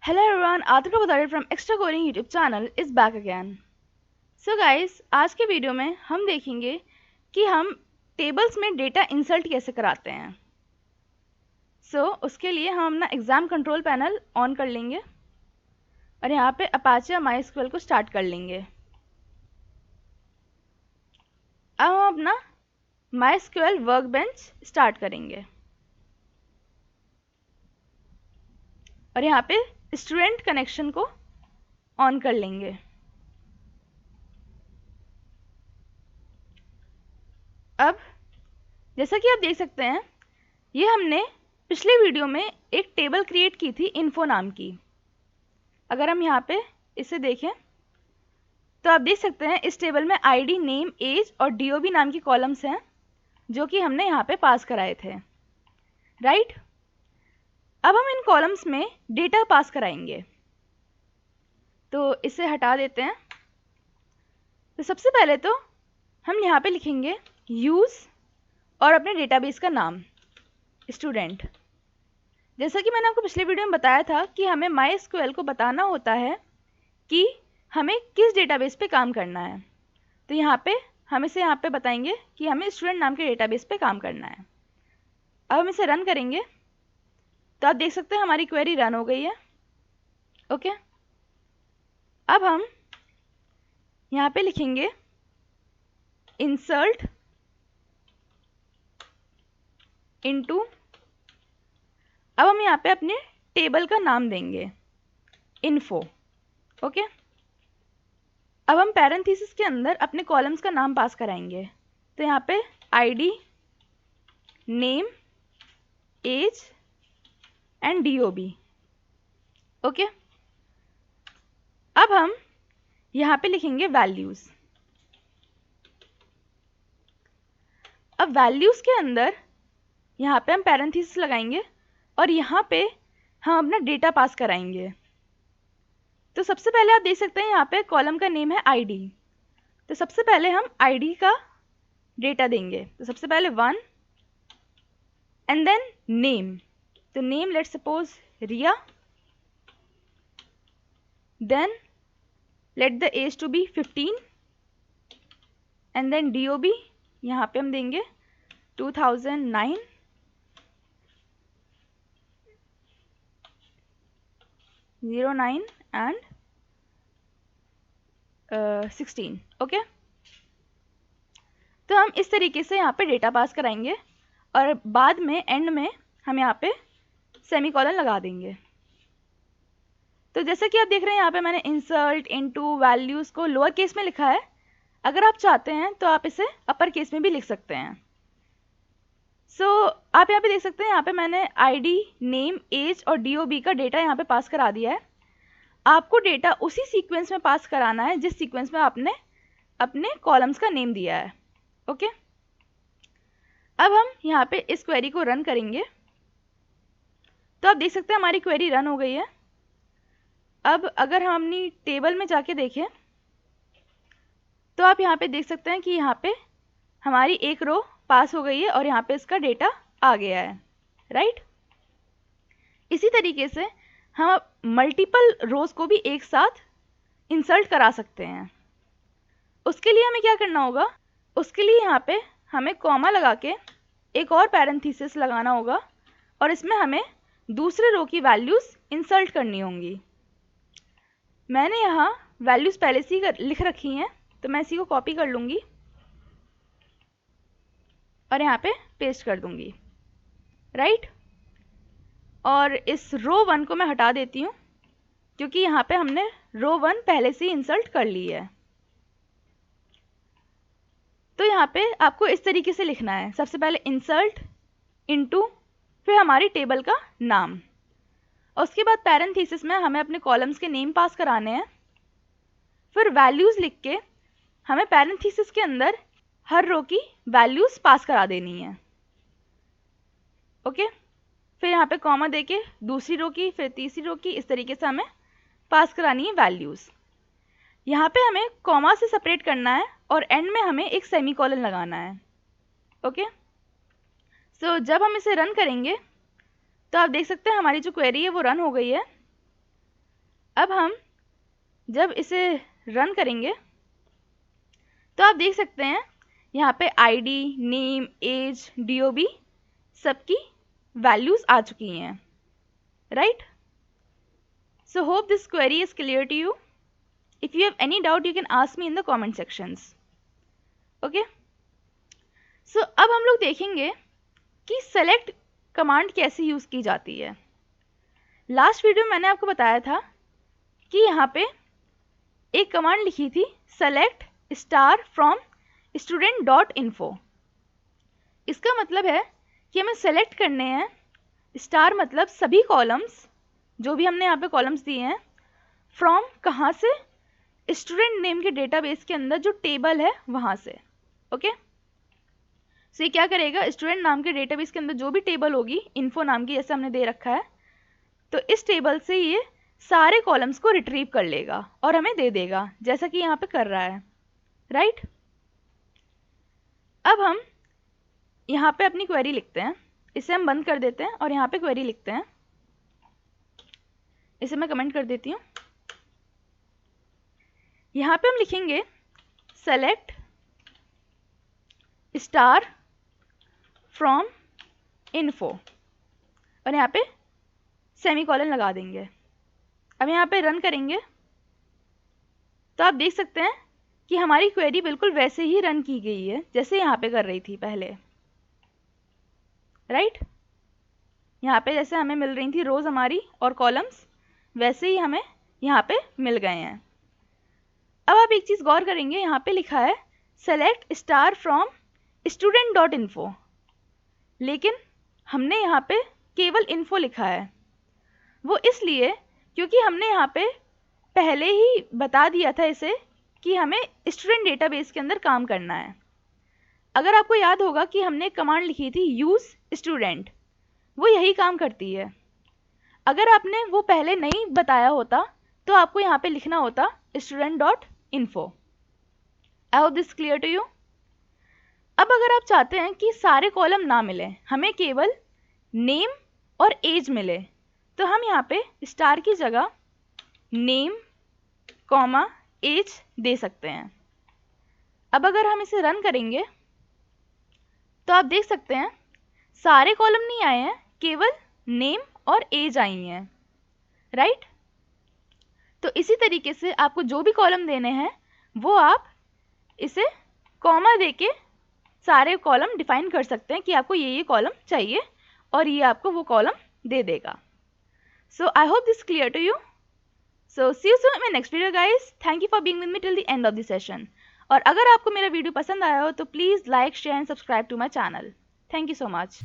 Hello everyone, Atika Butare from Extra Coding YouTube channel is back again. So guys, आज के video में हम देखेंगे कि हम टेबल्स में डेटा इंसर्ट कैसे कराते हैं. उसके लिए हम अपना एग्जाम कंट्रोल पैनल ऑन कर लेंगे और यहाँ पे अपाचे या MySQL को स्टार्ट कर लेंगे. अब हम अपना MySQL वर्कबेंच स्टार्ट करेंगे और यहाँ पे स्टूडेंट कनेक्शन को ऑन कर लेंगे. अब जैसा कि आप देख सकते हैं, ये हमने पिछले वीडियो में एक टेबल क्रिएट की थी इन्फो नाम की. अगर हम यहाँ पे इसे देखें तो आप देख सकते हैं इस टेबल में आईडी, नेम, एज और डीओबी नाम की कॉलम्स हैं जो कि हमने यहाँ पे पास कराए थे. राइट. अब हम इन कॉलम्स में डेटा पास कराएंगे, तो इसे हटा देते हैं. तो सबसे पहले तो हम यहाँ पे लिखेंगे यूज़ और अपने डेटाबेस का नाम स्टूडेंट. जैसा कि मैंने आपको पिछले वीडियो में बताया था कि हमें MySQL को बताना होता है कि हमें किस डेटाबेस पे काम करना है. तो यहाँ पे हम इसे यहाँ पे बताएंगे कि हमें स्टूडेंट नाम के डेटाबेस पे काम करना है. अब हम इसे रन करेंगे तो आप देख सकते हैं हमारी क्वेरी रन हो गई है. ओके. अब हम यहाँ पे लिखेंगे इंसर्ट इनटू. अब हम यहाँ पे अपने टेबल का नाम देंगे इन्फो. ओके. अब हम पैरेंथेसिस के अंदर अपने कॉलम्स का नाम पास कराएंगे. तो यहाँ पे ID, name, age and DOB. Okay. अब हम यहाँ पे लिखेंगे वैल्यूज़. अब वैल्यूज़ के अंदर यहाँ पे हम पैरेंथेसिस लगाएंगे और यहाँ पे हम अपना डेटा पास कराएंगे. तो सबसे पहले आप देख सकते हैं यहाँ पे कॉलम का नेम है आईडी. तो सबसे पहले हम आईडी का डेटा देंगे. तो सबसे पहले 1 एंड देन नेम. तो name let's suppose Riya. Then let the age to be 15 and then DOB यहाँ पे हम देंगे 2009 09 एंड 16. ओके. तो हम इस तरीके से यहाँ पे डेटा पास कराएंगे और बाद में एंड में हम यहाँ पे सेमीकोलन लगा देंगे. तो जैसा कि आप देख रहे हैं यहाँ पे मैंने इंसर्ट इनटू वैल्यूज़ को लोअर केस में लिखा है. अगर आप चाहते हैं तो आप इसे अपर केस में भी लिख सकते हैं. आप यहाँ पे देख सकते हैं यहाँ पे मैंने आईडी, नेम, एज और डीओबी का डेटा यहाँ पे पास करा दिया है. आपको डेटा उसी सीक्वेंस में पास कराना है जिस सीक्वेंस में आपने अपने कॉलम्स का नेम दिया है. ओके. अब हम यहाँ पे इस क्वेरी को रन करेंगे तो आप देख सकते हैं हमारी क्वेरी रन हो गई है. अब अगर हम अपनी टेबल में जाके देखें तो आप यहाँ पे देख सकते हैं कि यहाँ पे हमारी एक रो पास हो गई है और यहाँ पे इसका डेटा आ गया है. राइट. इसी तरीके से हम मल्टीपल रोज को भी एक साथ इंसर्ट करा सकते हैं. उसके लिए हमें क्या करना होगा, उसके लिए यहाँ पे हमें कॉमा लगा के एक और पैरेंथेसिस लगाना होगा और इसमें हमें दूसरे रो की वैल्यूज़ इंसर्ट करनी होंगी. मैंने यहाँ वैल्यूज़ पहले से ही लिख रखी हैं तो मैं इसी को कॉपी कर लूँगी और यहाँ पे पेस्ट कर दूँगी. राइट. और इस रो 1 को मैं हटा देती हूँ क्योंकि यहाँ पे हमने रो 1 पहले से ही इंसर्ट कर ली है. तो यहाँ पे आपको इस तरीके से लिखना है. सबसे पहले इंसर्ट इनटू, फिर हमारी टेबल का नाम और उसके बाद पैरेंथेसिस में हमें अपने कॉलम्स के नेम पास कराने हैं. फिर वैल्यूज़ लिख के हमें पैरेंथेसिस के अंदर हर रो की वैल्यूज़ पास करा देनी है. ओके. फिर यहाँ पे कॉमा देके दूसरी रो की, फिर तीसरी रो की, इस तरीके से हमें पास करानी है वैल्यूज़. यहाँ पे हमें कॉमा से सेपरेट करना है और एंड में हमें एक सेमीकोलन लगाना है. ओके. जब हम इसे रन करेंगे तो आप देख सकते हैं हमारी जो क्वेरी है वो रन हो गई है अब हम जब इसे रन करेंगे तो आप देख सकते हैं यहाँ पे आईडी, नेम, एज, डीओबी सबकी वैल्यूज आ चुकी हैं, right? So hope this query is clear to you. If you have any doubt, you can ask me in the comment sections. Okay? So अब हम लोग देखेंगे कि select कमांड कैसे यूज़ की जाती है. लास्ट वीडियो में मैंने आपको बताया था कि यहाँ पे एक कमांड लिखी थी select star from student.info. इसका मतलब है कि हमें सेलेक्ट करने हैं स्टार मतलब सभी कॉलम्स, जो भी हमने यहाँ पे कॉलम्स दिए हैं, फ्रॉम कहाँ से, स्टूडेंट नेम के डेटाबेस के अंदर जो टेबल है वहाँ से. ओके, सो ये क्या करेगा, स्टूडेंट नाम के डेटाबेस के अंदर जो भी टेबल होगी इन्फो नाम की, जैसे हमने दे रखा है, तो इस टेबल से ये सारे कॉलम्स को रिट्रीव कर लेगा और हमें दे देगा, जैसा कि यहाँ पे कर रहा है, राइट? अब हम यहाँ पे अपनी क्वेरी लिखते हैं. इसे हम बंद कर देते हैं और यहाँ पे क्वेरी लिखते हैं. इसे मैं कमेंट कर देती हूँ. यहाँ पे हम लिखेंगे सेलेक्ट स्टार फ्रॉम इन्फो और यहाँ पे सेमीकोलन लगा देंगे. अब यहाँ पे रन करेंगे तो आप देख सकते हैं कि हमारी क्वेरी बिल्कुल वैसे ही रन की गई है जैसे यहाँ पे कर रही थी पहले, राइट? यहाँ पे जैसे हमें मिल रही थी रोज हमारी और कॉलम्स, वैसे ही हमें यहाँ पे मिल गए हैं. अब आप एक चीज़ गौर करेंगे, यहाँ पे लिखा है सेलेक्ट स्टार फ्रॉम student.info, लेकिन हमने यहाँ पे केवल इन्फो लिखा है. वो इसलिए क्योंकि हमने यहाँ पे पहले ही बता दिया था इसे कि हमें स्टूडेंट डेटाबेस के अंदर काम करना है. अगर आपको याद होगा कि हमने एक कमांड लिखी थी यूज़ स्टूडेंट, वो यही काम करती है. अगर आपने वो पहले नहीं बताया होता तो आपको यहाँ पे लिखना होता student.info. I hope this clear to you. अब अगर आप चाहते हैं कि सारे कॉलम ना मिले, हमें केवल नेम और एज मिले, तो हम यहाँ पे स्टार की जगह नेम कॉमा एज दे सकते हैं. अब अगर हम इसे रन करेंगे तो आप देख सकते हैं सारे कॉलम नहीं आए हैं, केवल नेम और एज आई हैं, राइट? तो इसी तरीके से आपको जो भी कॉलम देने हैं वो आप इसे कॉमा देके सारे कॉलम डिफाइन कर सकते हैं कि आपको ये कॉलम चाहिए और ये आपको वो कॉलम दे देगा. So I hope this clear to you. So see you soon in my next video guys. Thank you for being with me till the end of the session. और अगर आपको मेरा वीडियो पसंद आया हो तो please like, share and subscribe to my channel. Thank you so much.